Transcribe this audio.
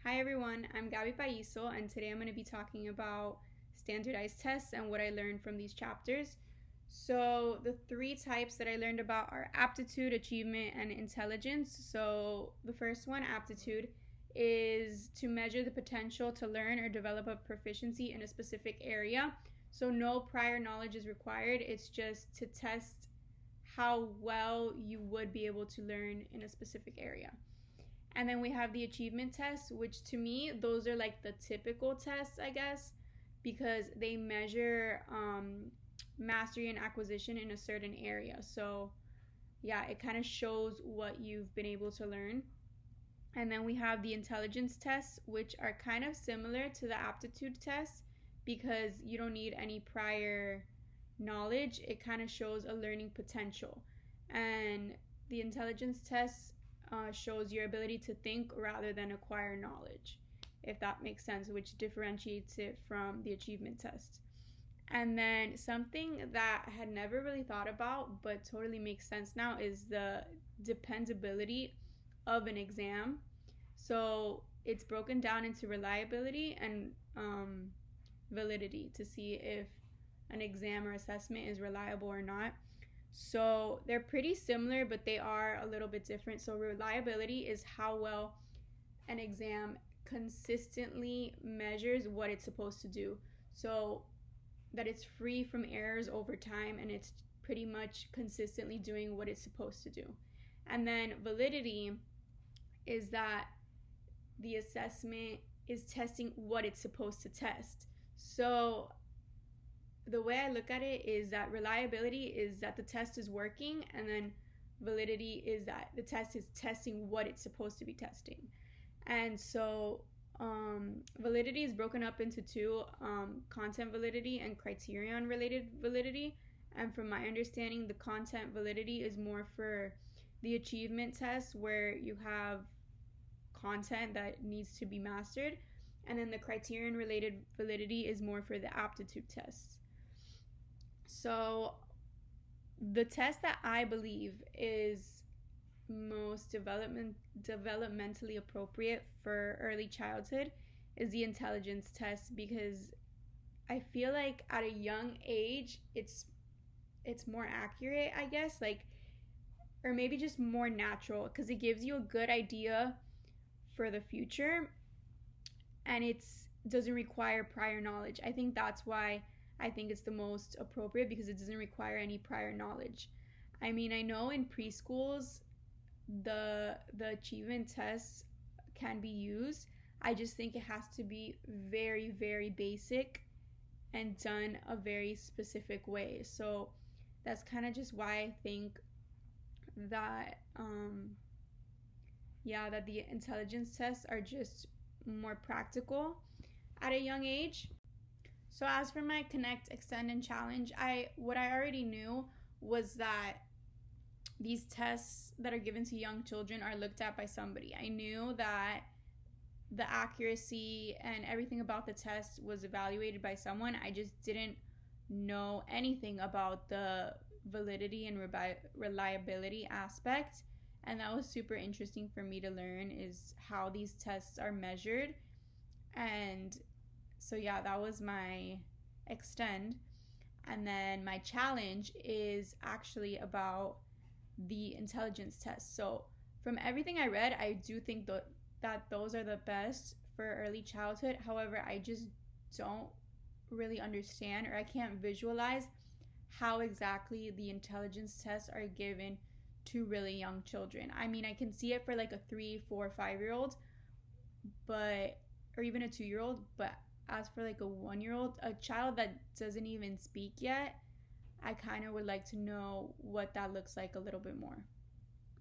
Hi everyone, I'm Gabby Paiso, and today I'm going to be talking about standardized tests and what I learned from these chapters. So, the three types that I learned about are aptitude, achievement, and intelligence. So, the first one, aptitude, is to measure the potential to learn or develop a proficiency in a specific area. So, no prior knowledge is required, it's just to test how well you would be able to learn in a specific area. And then we have the achievement tests, which to me, those are like the typical tests, I guess, because they measure mastery and acquisition in a certain area. So, yeah, it kind of shows what you've been able to learn. And then we have the intelligence tests, which are kind of similar to the aptitude tests because you don't need any prior knowledge. It kind of shows a learning potential. And the intelligence test shows your ability to think rather than acquire knowledge, if that makes sense, which differentiates it from the achievement test. And then something that I had never really thought about but totally makes sense now is the dependability of an exam. So it's broken down into reliability and validity to see if an exam or assessment is reliable or not. So they're pretty similar, but they are a little bit different. So reliability is how well an exam consistently measures what it's supposed to do. So that it's free from errors over time and it's pretty much consistently doing what it's supposed to do. And then validity is that the assessment is testing what it's supposed to test. So the way I look at it is that reliability is that the test is working, and then validity is that the test is testing what it's supposed to be testing. And so validity is broken up into two, content validity and criterion related validity. And from my understanding, the content validity is more for the achievement test where you have content that needs to be mastered. And then the criterion related validity is more for the aptitude tests. So the test that I believe is most developmentally appropriate for early childhood is the intelligence test, because I feel like at a young age it's more accurate, I guess, like, or maybe just more natural because it gives you a good idea for the future, and it's doesn't require prior knowledge. I think that's why I think it's the most appropriate, because it doesn't require any prior knowledge. I mean, I know in preschools the achievement tests can be used. I just think it has to be very, very basic and done a very specific way. So that's kind of just why I think that that the intelligence tests are just more practical at a young age. So as for my Connect, Extend, and Challenge, what I already knew was that these tests that are given to young children are looked at by somebody. I knew that the accuracy and everything about the test was evaluated by someone. I just didn't know anything about the validity and reliability aspect. And that was super interesting for me to learn, is how these tests are measured. And so, yeah, that was my extend. And then my challenge is actually about the intelligence test. So, from everything I read, I do think that those are the best for early childhood. However, I just don't really understand, or I can't visualize how exactly the intelligence tests are given to really young children. I mean, I can see it for like a 3, 4, 5-year old, but or even a 2-year old, but as for like a 1-year old, a child that doesn't even speak yet, I kind of would like to know what that looks like a little bit more.